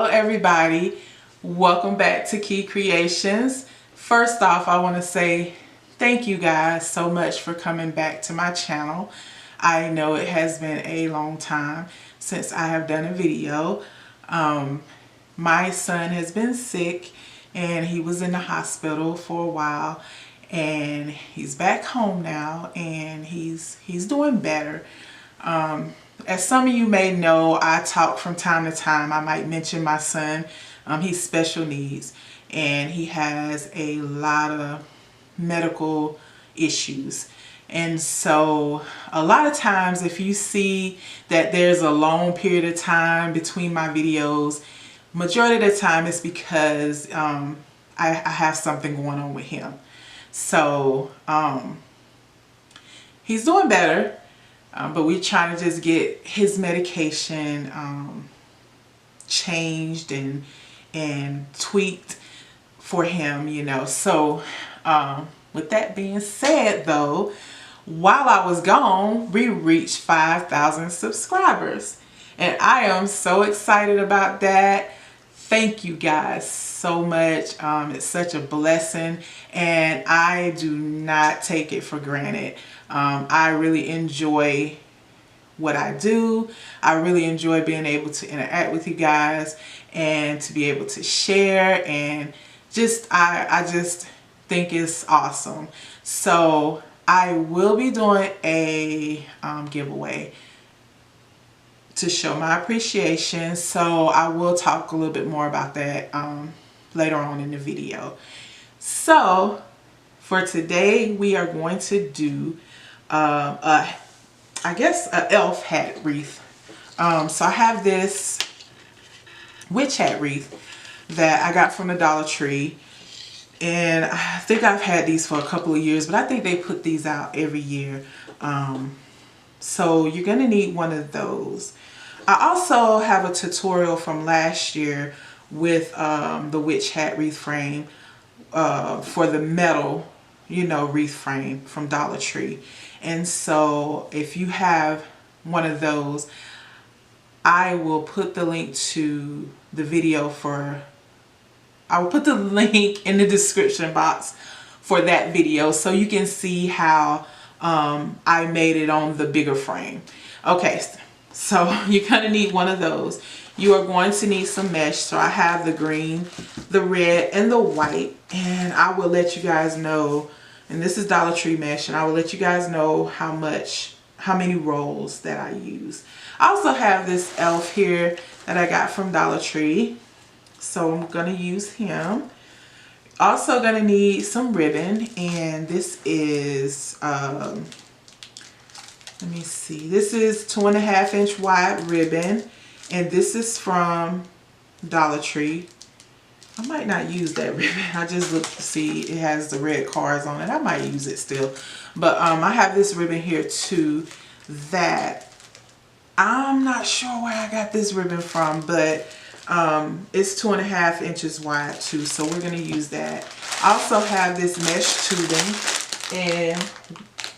Hello everybody, welcome back to Key Creations. First off, I want to say thank you guys so much for coming back to my channel. I know it has been a long time since I have done a video. My son has been sick and he was in the hospital for a while, and he's back home now and he's doing better. As some of you may know, I talk from time to time. I might mention my son. He's special needs and he has a lot of medical issues. And so a lot of times if you see that there's a long period of time between my videos, majority of the time it's because I have something going on with him. So he's doing better. But we're trying to just get his medication changed and tweaked for him, you know. So with that being said though, while I was gone, we reached 5,000 subscribers. And I am so excited about that. Thank you guys so much. It's such a blessing and I do not take it for granted. I really enjoy what I do. I really enjoy being able to interact with you guys and to be able to share, and I just think it's awesome. So I will be doing a giveaway to show my appreciation. So I will talk a little bit more about that later on in the video. So for today we are going to do I guess an elf hat wreath. So I have this witch hat wreath that I got from the Dollar Tree, and I think I've had these for a couple of years, but I think they put these out every year. So you're gonna need one of those. I also have a tutorial from last year with the witch hat wreath frame for the metal, you know, wreath frame from Dollar Tree. And so if you have one of those, I will put the link to the video I will put the link in the description box for that video so you can see how I made it on the bigger frame. Okay, so you're gonna need one of those. You are going to need some mesh. So I have the green, the red, and the white, and I will let you guys know. And this is Dollar Tree mesh, and I will let you guys know how many rolls that I use. I also have this elf here that I got from Dollar Tree, so I'm gonna use him. Also gonna need some ribbon, and this is let me see, this is 2.5 inch wide ribbon, and this is from Dollar Tree. I might not use that ribbon. I just looked to see it has the red cards on it. I might use it still. But I have this ribbon here too that I'm not sure where I got this ribbon from, but it's 2.5 inches wide too. So we're going to use that. I also have this mesh tubing, and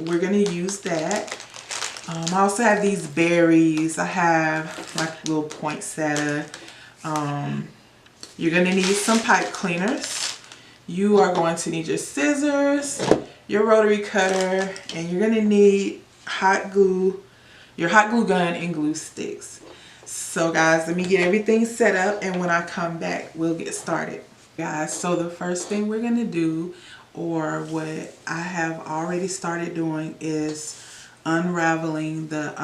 we're going to use that. I also have these berries. I have like a little poinsettia. You're going to need some pipe cleaners. You are going to need your scissors, your rotary cutter, and you're going to need hot glue, your hot glue gun, and glue sticks. So guys, let me get everything set up, and when I come back, we'll get started. Guys, so the first thing we're going to do, or what I have already started doing, is unraveling the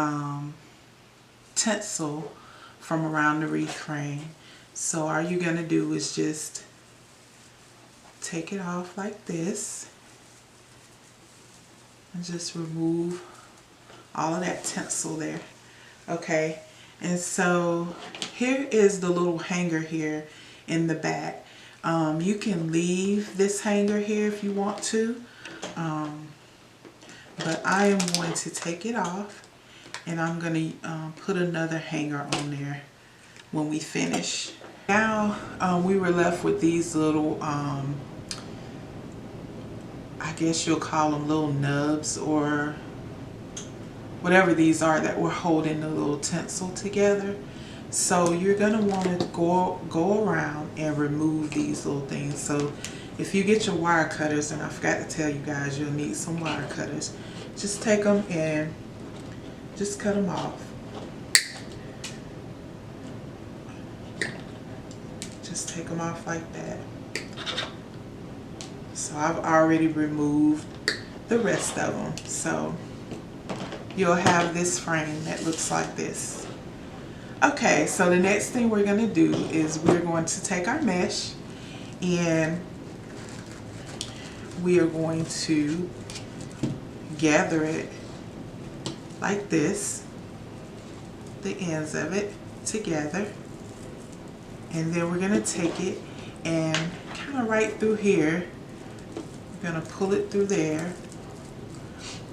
tinsel from around the wreath frame. So all you're going to do is just take it off like this and just remove all of that tinsel there. Okay, and so here is the little hanger here in the back. You can leave this hanger here if you want to, but I am going to take it off, and I'm going to put another hanger on there when we finish. Now we were left with these little I guess you'll call them little nubs or whatever these are that were holding the little tinsel together. So you're gonna want to go around and remove these little things. So if you get your wire cutters, and I forgot to tell you guys, you'll need some wire cutters. Just take them and just cut them off. Just take them off like that. So I've already removed the rest of them. So you'll have this frame that looks like this. Okay, so the next thing we're going to do is we're going to take our mesh and we are going to gather it like this, the ends of it together, and then we're going to take it and kind of right through here, we're going to pull it through there,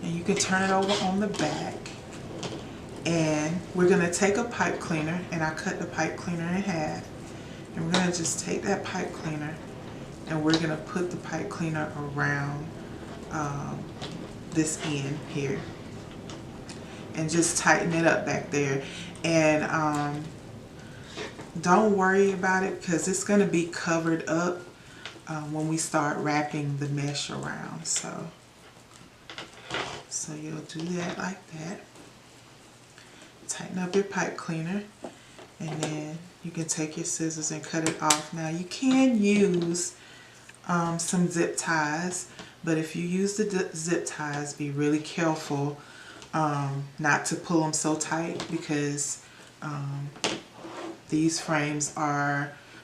and you can turn it over on the back. And we're going to take a pipe cleaner, and I cut the pipe cleaner in half, and we're going to just take that pipe cleaner and we're going to put the pipe cleaner around this end here and just tighten it up back there. And don't worry about it because it's going to be covered up when we start wrapping the mesh around. So you'll do that like that. Tighten up your pipe cleaner, and then you can take your scissors and cut it off. Now you can use some zip ties, but if you use the zip ties, be really careful not to pull them so tight, because these frames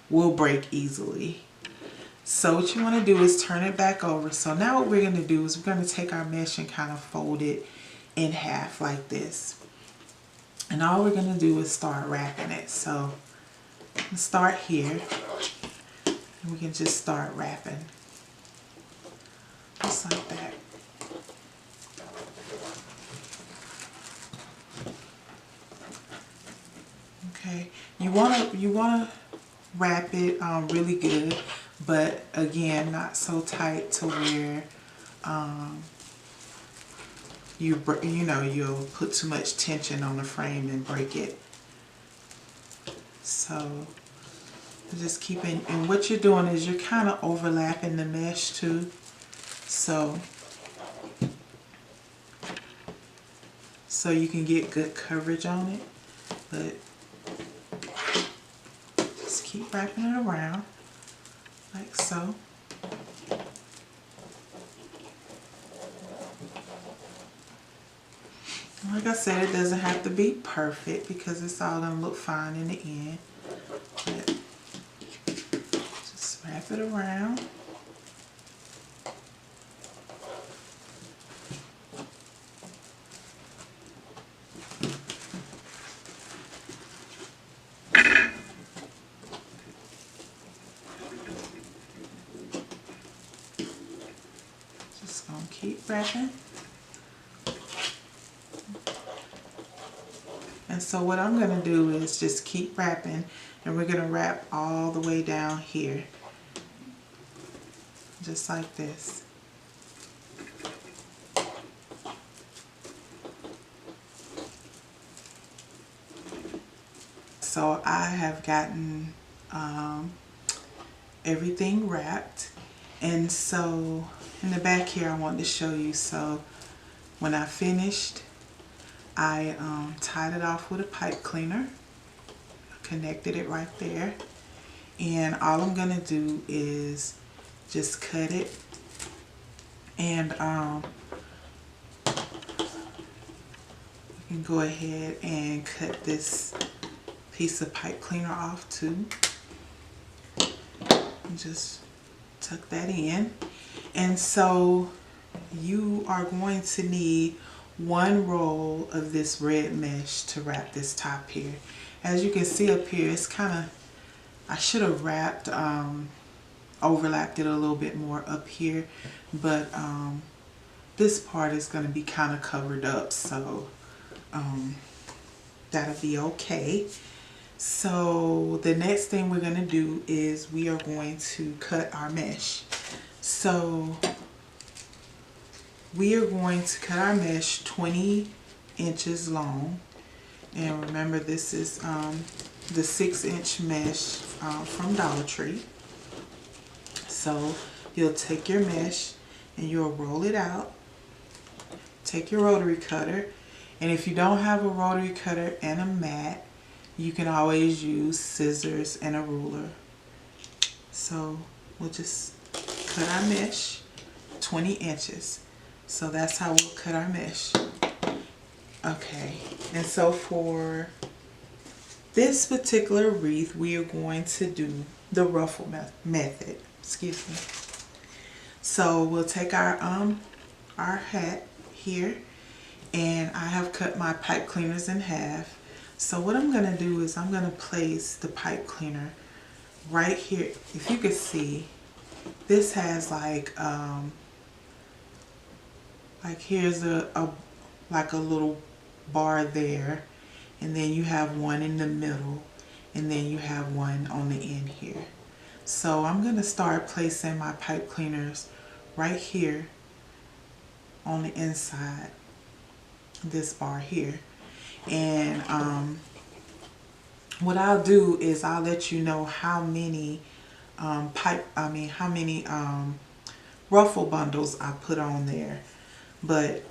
will break easily. So what you want to do is turn it back over. So now what we're going to do is we're going to take our mesh and kind of fold it in half like this. And all we're going to do is start wrapping it. So let's start here. And we can just start wrapping. Just like that. Okay. You wanna wrap it really good, but again, not so tight to where you'll put too much tension on the frame and break it. So just keeping, and what you're doing is you're kind of overlapping the mesh too. So you can get good coverage on it, but just keep wrapping it around like so. Like I said, it doesn't have to be perfect because it's all going to look fine in the end. But just wrap it around. Just going to keep wrapping. And so what I'm going to do is just keep wrapping, and we're going to wrap all the way down here. Just like this. So I have gotten everything wrapped. And so in the back here I wanted to show you. So when I finished, I tied it off with a pipe cleaner, connected it right there, and all I'm gonna do is just cut it, and you can go ahead and cut this piece of pipe cleaner off too, and just tuck that in. And so you are going to need one roll of this red mesh to wrap this top here. As you can see up here, it's kind of, I should have wrapped, overlapped it a little bit more up here, but this part is going to be kind of covered up, so that'll be okay. So the next thing we're going to do is we are going to cut our mesh. So we are going to cut our mesh 20 inches long, and remember this is the 6-inch mesh from Dollar Tree. So you'll take your mesh and you'll roll it out. Take your rotary cutter, and if you don't have a rotary cutter and a mat, you can always use scissors and a ruler. So we'll just cut our mesh 20 inches. So that's how we'll cut our mesh. Okay, and so for this particular wreath, we are going to do the ruffle method. Excuse me. So we'll take our hat here, and I have cut my pipe cleaners in half. So what I'm going to do is I'm going to place the pipe cleaner right here. If you can see, this has like here's a little bar there, and then you have one in the middle, and then you have one on the end here. So I'm going to start placing my pipe cleaners right here on the inside, this bar here. And what I'll do is I'll let you know how many ruffle bundles I put on there. But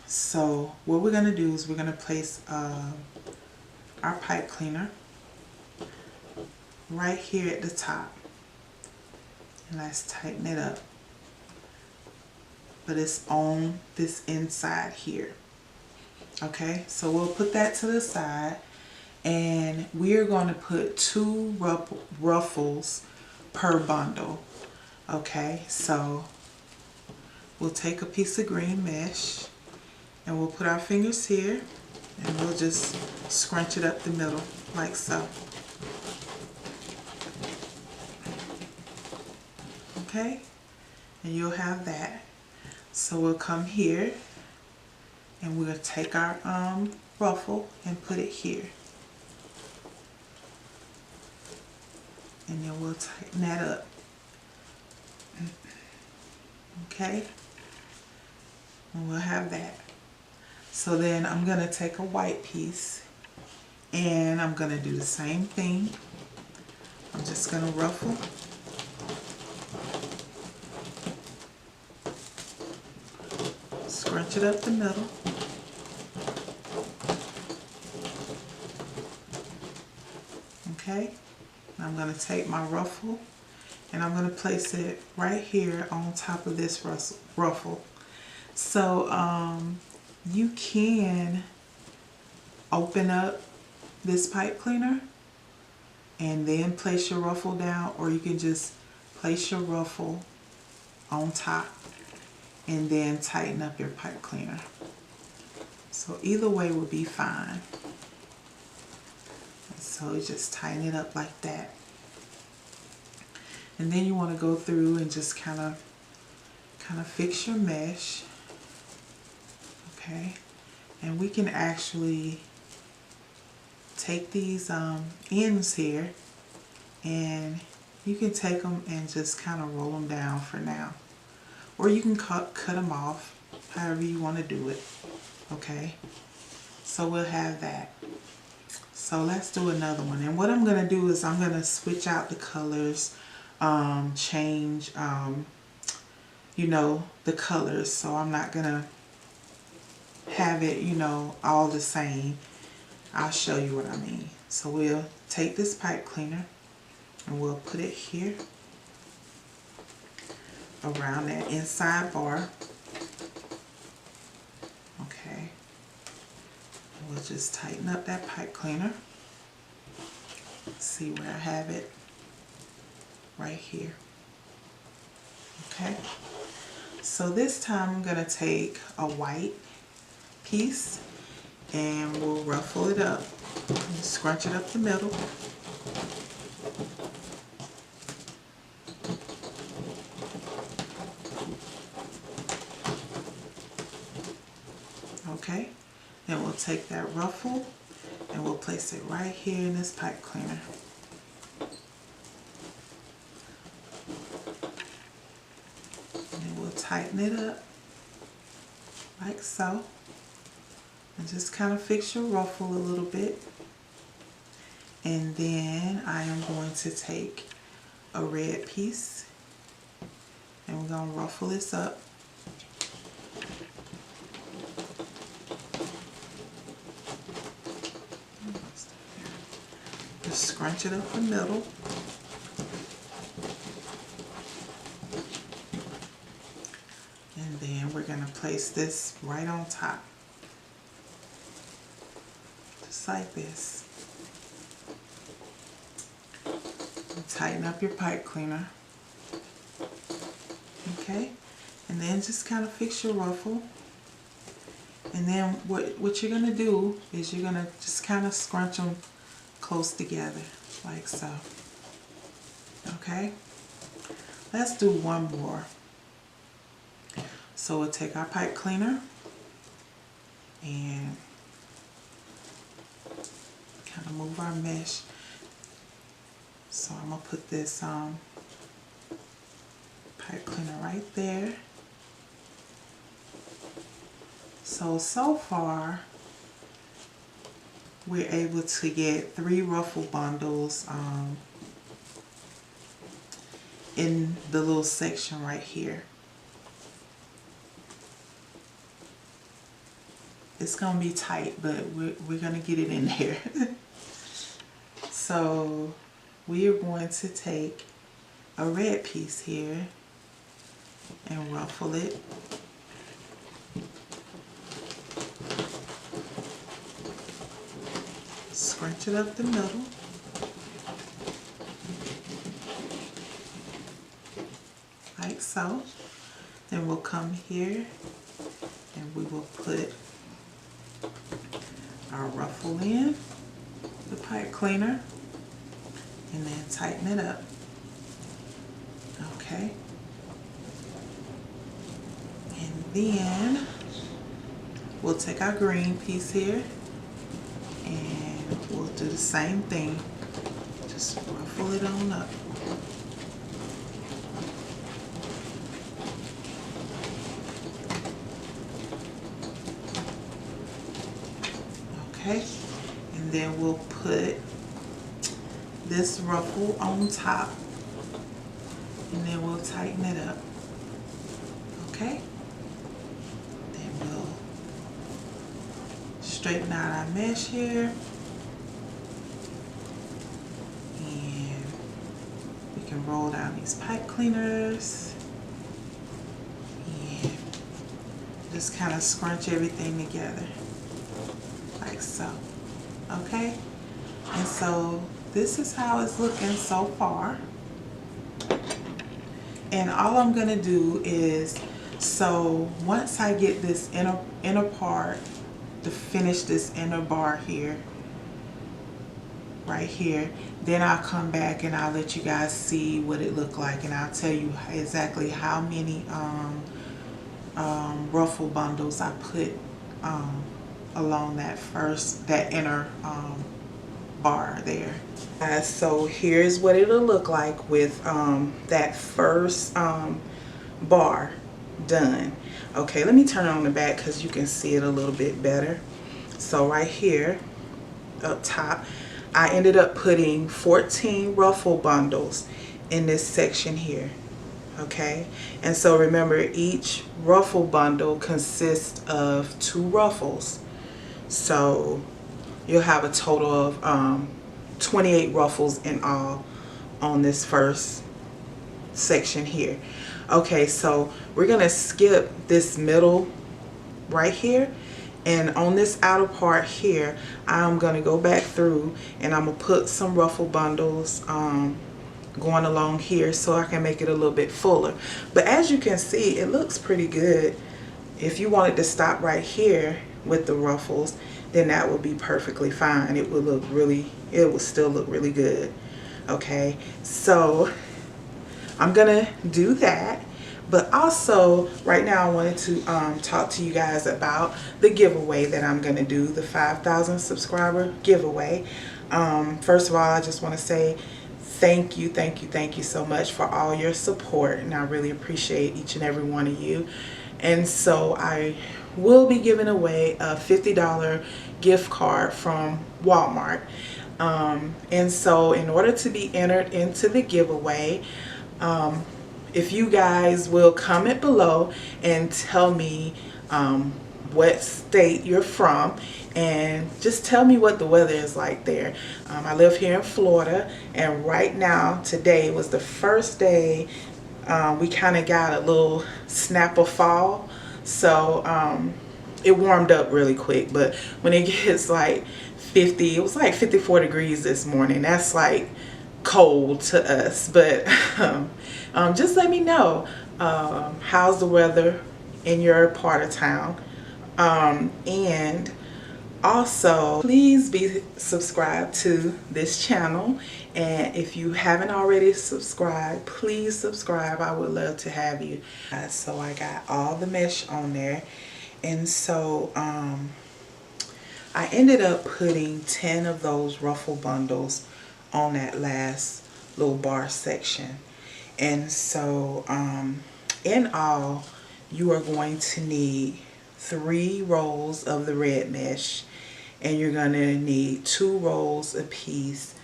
so what we're going to do is we're going to place our pipe cleaner right here at the top, and let's tighten it up. But it's on this inside here. Okay, so we'll put that to the side, and we're going to put 2 ruffles per bundle. Okay, so we'll take a piece of green mesh, and we'll put our fingers here, and we'll just scrunch it up the middle like so. Okay, and you'll have that. So we'll come here, and we'll take our ruffle and put it here. And then we'll tighten that up. Okay, and we'll have that. So then I'm going to take a white piece, and I'm going to do the same thing. I'm just going to ruffle. Scrunch it up the middle. Okay, I'm going to take my ruffle, and I'm going to place it right here on top of this ruffle. So you can open up this pipe cleaner and then place your ruffle down, or you can just place your ruffle on top and then tighten up your pipe cleaner. So either way would be fine. So you just tighten it up like that. And then you want to go through and just kind of fix your mesh. Okay, and we can actually take these ends here, and you can take them and just kind of roll them down for now, or you can cut them off, however you want to do it. Okay, so we'll have that. So let's do another one, and what I'm going to do is I'm going to switch out the colors, change you know, the colors, so I'm not going to have it, you know, all the same. I'll show you what I mean. So we'll take this pipe cleaner and we'll put it here around that inside bar. Okay, we'll just tighten up that pipe cleaner. See where I have it? Right here. Okay, so this time I'm going to take a white piece and we'll ruffle it up and scrunch it up the middle. Okay, then we'll take that ruffle and we'll place it right here in this pipe cleaner. And then we'll tighten it up like so. And just kind of fix your ruffle a little bit. And then I am going to take a red piece and we're going to ruffle this up. Just scrunch it up the middle. And then we're going to place this right on top. Just like this. And tighten up your pipe cleaner. Okay? And then just kind of fix your ruffle. And then what you're going to do is you're going to just kind of scrunch them close together, like so. Okay? Let's do one more. So we'll take our pipe cleaner and kind of move our mesh. So I'm going to put this pipe cleaner right there. So far, we're able to get 3 ruffle bundles in the little section right here. It's going to be tight, but we're going to get it in there. So we are going to take a red piece here and ruffle it. Scrunch it up the middle. Like so. Then we'll come here and we will put our ruffle in the pipe cleaner and then tighten it up. Okay. And then we'll take our green piece here and we'll do the same thing. Just ruffle it on up. Okay, and then we'll put this ruffle on top and then we'll tighten it up. Okay, then we'll straighten out our mesh here and we can roll down these pipe cleaners and just kind of scrunch everything together. Like so. Okay, and so this is how it's looking so far. And all I'm gonna do is, so once I get this inner part to finish this inner bar here, right here, then I'll come back and I'll let you guys see what it looked like, and I'll tell you exactly how many ruffle bundles I put along that inner bar there. So here's what it'll look like with that first bar done. Okay, let me turn on the back because you can see it a little bit better. So right here up top, I ended up putting 14 ruffle bundles in this section here. Okay, and so remember, each ruffle bundle consists of 2 ruffles. So you'll have a total of 28 ruffles in all on this first section here. Okay, so we're gonna skip this middle right here, and on this outer part here I'm gonna go back through and I'm gonna put some ruffle bundles going along here so I can make it a little bit fuller. But as you can see, it looks pretty good. If you wanted to stop right here with the ruffles, then that would be perfectly fine. It would look really, it would still look really good. Okay, so I'm gonna do that. But also right now I wanted to talk to you guys about the giveaway that I'm gonna do, the 5,000 subscriber giveaway. First of all, I just want to say thank you so much for all your support, and I really appreciate each and every one of you. And so I will be giving away a $50 gift card from Walmart. And so in order to be entered into the giveaway, if you guys will comment below and tell me what state you're from, and just tell me what the weather is like there. I live here in Florida, and right now, today was the first day we kind of got a little snap of fall. So it warmed up really quick, but when it gets like 50, it was like 54 degrees this morning. That's like cold to us, but just let me know how's the weather in your part of town. And also, please be subscribed to this channel, and if you haven't already subscribed, please subscribe. I would love to have you. So I got all the mesh on there, and so I ended up putting 10 of those ruffle bundles on that last little bar section. And so in all, you are going to need 3 rolls of the red mesh, and you're going to need 2 rolls apiece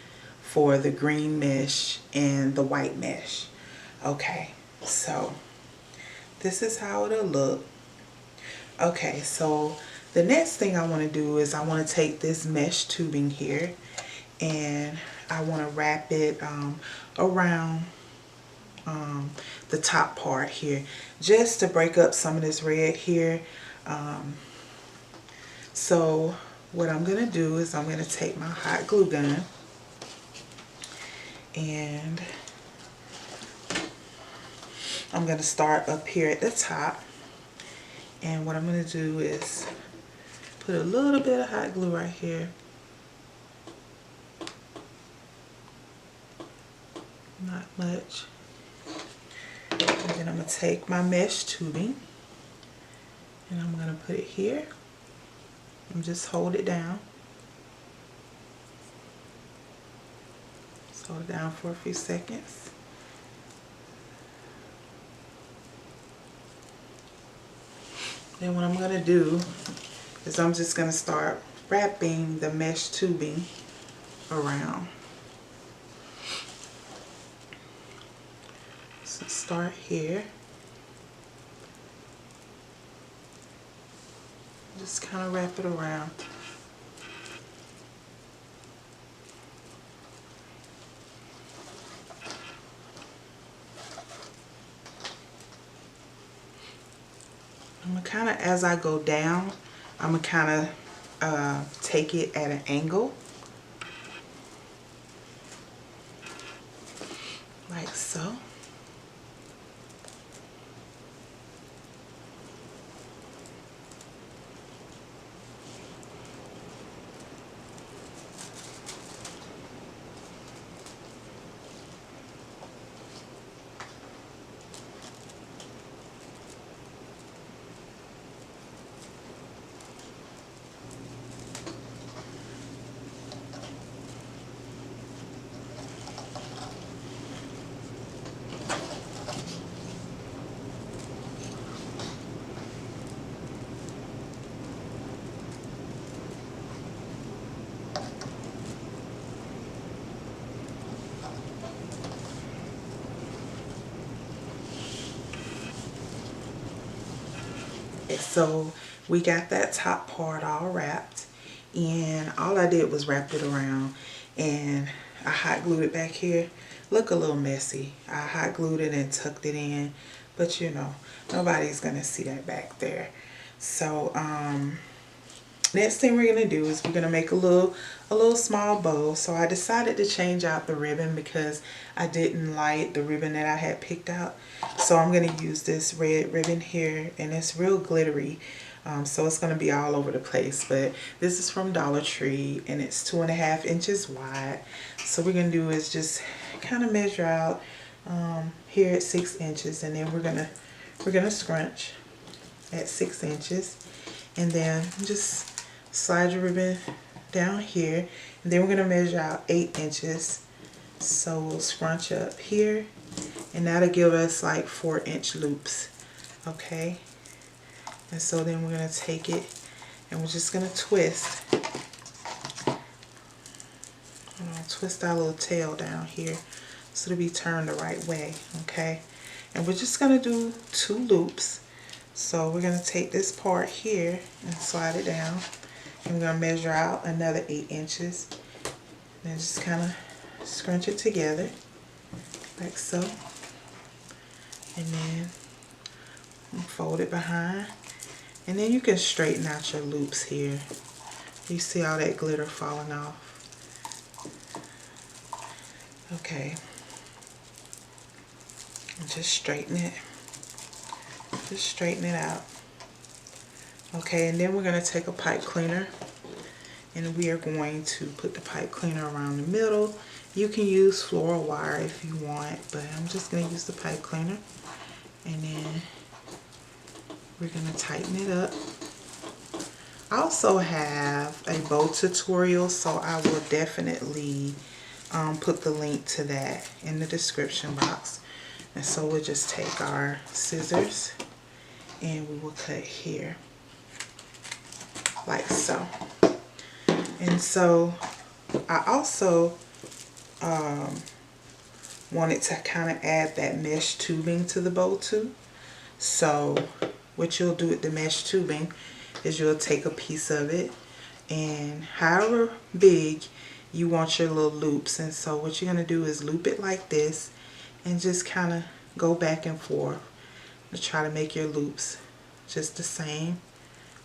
for the green mesh and the white mesh. Okay, so this is how it'll look. Okay, so the next thing I want to do is I want to take this mesh tubing here, and I want to wrap it around the top part here, just to break up some of this red here. So what I'm going to do is I'm going to take my hot glue gun, and I'm going to start up here at the top. And what I'm going to do is put a little bit of hot glue right here. Not much. And then I'm going to take my mesh tubing, and I'm going to put it here and just hold it down. Just hold it down for a few seconds. Then what I'm going to do is I'm just going to start wrapping the mesh tubing around. So start here. Just kind of wrap it around. I'm going to kind of, as I go down, I'm going to kind of take it at an angle. Like so. So we got that top part all wrapped, and all I did was wrap it around, and I hot glued it back here. Look a little messy. I hot glued it and tucked it in, but you know, nobody's gonna see that back there. So next thing we're gonna do is we're gonna make a little small bow. So I decided to change out the ribbon because I didn't like the ribbon that I had picked out. So I'm gonna use this red ribbon here, and it's real glittery. So it's gonna be all over the place, but this is from Dollar Tree, and it's 2.5 inches wide. So what we're gonna do is just kind of measure out here at 6 inches, and then we're gonna scrunch at 6 inches, and then just slide your ribbon down here, and then we're going to measure out 8 inches. So we'll scrunch up here, and that'll give us like 4-inch loops. Okay, and so then we're going to take it, and we're just going to twist I'm gonna twist our little tail down here so it'll be turned the right way, okay? And we're just gonna do 2 loops. So we're gonna take this part here and slide it down. And we're gonna measure out another 8 inches. And just kind of scrunch it together, like so. And then fold it behind. And then you can straighten out your loops here. You see all that glitter falling off. Okay. And just straighten it. Just straighten it out. Okay, and then we're going to take a pipe cleaner. And we are going to put the pipe cleaner around the middle. You can use floral wire if you want, but I'm just going to use the pipe cleaner. And then we're going to tighten it up. I also have a bow tutorial, so I will definitely put the link to that in the description box. And so we'll just take our scissors and we will cut here like so. And so I also wanted to kind of add that mesh tubing to the bow too. So what you'll do with the mesh tubing is you'll take a piece of it, and however big you want your little loops, and so what you're going to do is loop it like this and just kind of go back and forth to try to make your loops just the same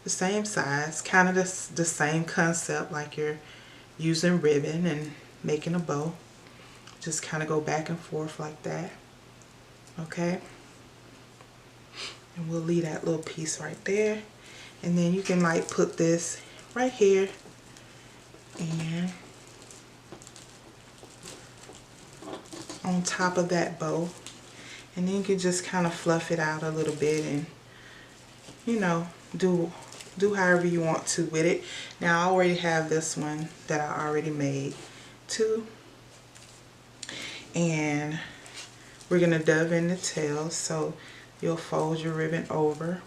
size, kind of the same concept like you're using ribbon and making a bow. Just kind of go back and forth like that. Okay, and we'll leave that little piece right there. And then you can like put this right here and on top of that bow, and then you can just kind of fluff it out a little bit and, you know, do however you want to with it. Now I already have this one that I already made too, and we're gonna dove in the tail. So you'll fold your ribbon over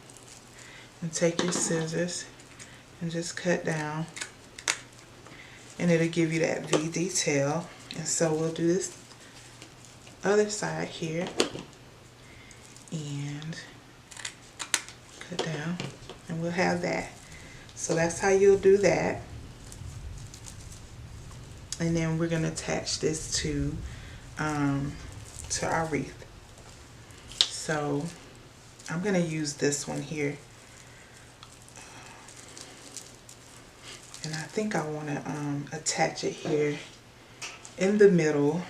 and take your scissors and just cut down, and it'll give you that V detail. And so we'll do this other side here and cut down, and we'll have that. So that's how you'll do that. And then we're going to attach this to our wreath. So I'm going to use this one here. And I think I want to attach it here in the middle.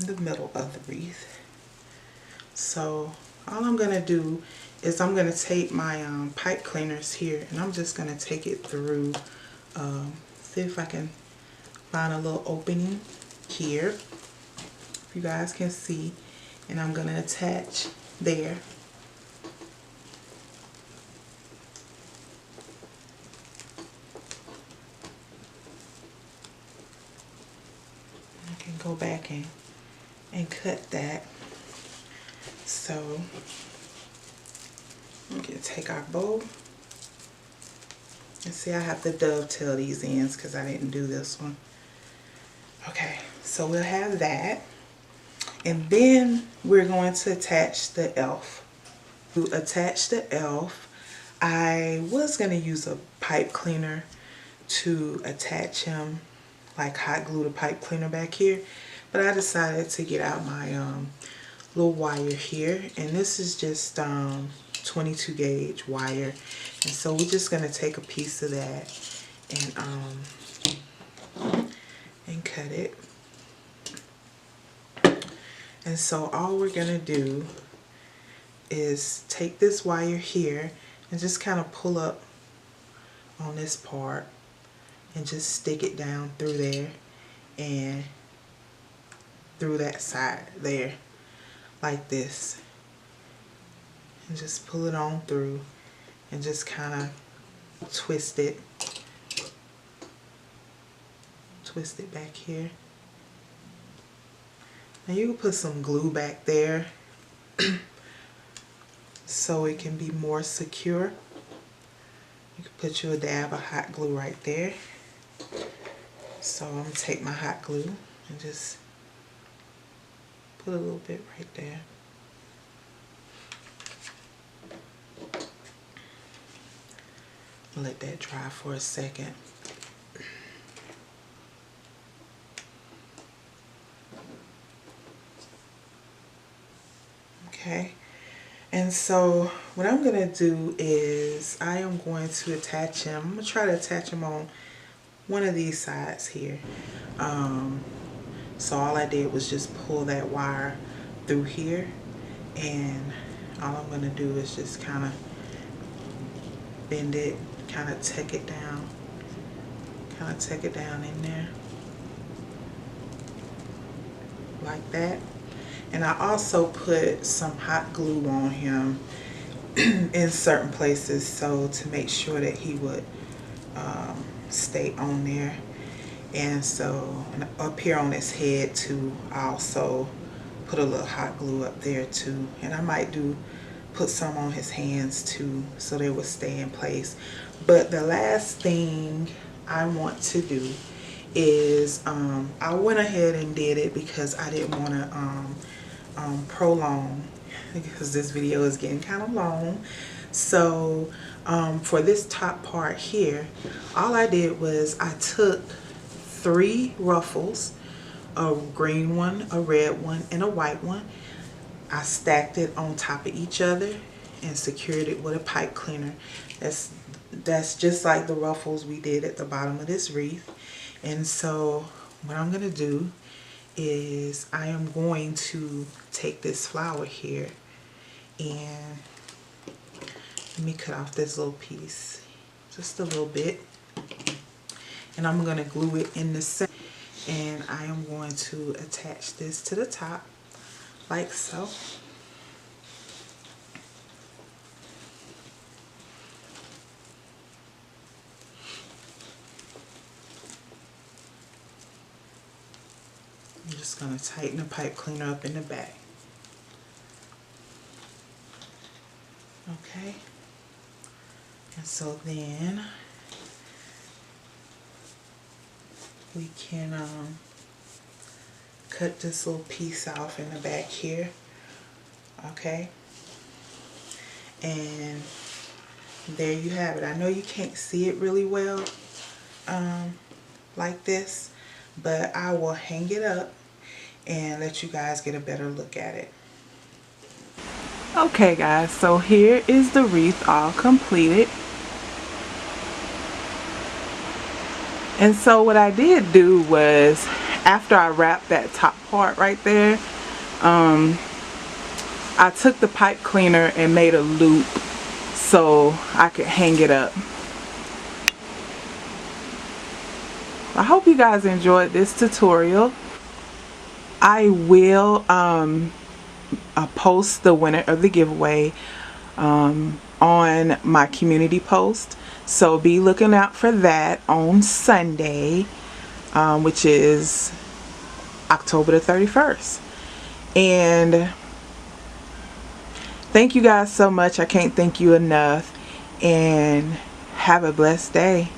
In the middle of the wreath. So all I'm going to do is I'm going to take my pipe cleaners here, and I'm just going to take it through, see if I can find a little opening here, if you guys can see, and I'm going to attach there. I can go back and cut that. So we can take our bow, and see I have to dovetail these ends because I didn't do this one. Okay, so we'll have that, and then we're going to attach the elf. To attach the elf, I was going to use a pipe cleaner to attach him, like hot glue the pipe cleaner back here, but I decided to get out my little wire here, and this is just 22 gauge wire. And so we're just going to take a piece of that and cut it. And so all we're going to do is take this wire here and just kind of pull up on this part and just stick it down through there and through that side there, like this, and just pull it on through and just kind of twist it back here. Now you can put some glue back there so it can be more secure. You can put you a dab of hot glue right there. So I'm going to take my hot glue and just put a little bit right there. Let that dry for a second. Okay. And so what I'm going to do is I am going to attach him. I'm going to try to attach him on one of these sides here. So all I did was just pull that wire through here, and all I'm going to do is just kind of bend it, kind of tuck it down in there like that. And I also put some hot glue on him in certain places, so to make sure that he would stay on there. And so up here on his head too, I also put a little hot glue up there too. And I might put some on his hands too, so they will stay in place. But the last thing I want to do is I went ahead and did it because I didn't want to prolong, because this video is getting kind of long. So for this top part here, all I did was I took 3 ruffles, a green one, a red one, and a white one. I stacked it on top of each other and secured it with a pipe cleaner. That's just like the ruffles we did at the bottom of this wreath. And so what I'm going to do is I am going to take this flower here and let me cut off this little piece, just a little bit. And I'm going to glue it in the center, and I am going to attach this to the top like so. I'm just going to tighten the pipe cleaner up in the back. Okay. And so then we can cut this little piece off in the back here. Okay. And there you have it. I know you can't see it really well like this, but I will hang it up and let you guys get a better look at it. Okay guys, so here is the wreath all completed. And so what I did do was, after I wrapped that top part right there, I took the pipe cleaner and made a loop so I could hang it up. I hope you guys enjoyed this tutorial. I will post the winner of the giveaway on my community post, so be looking out for that on Sunday, which is October the 31st. And thank you guys so much. I can't thank you enough, and have a blessed day.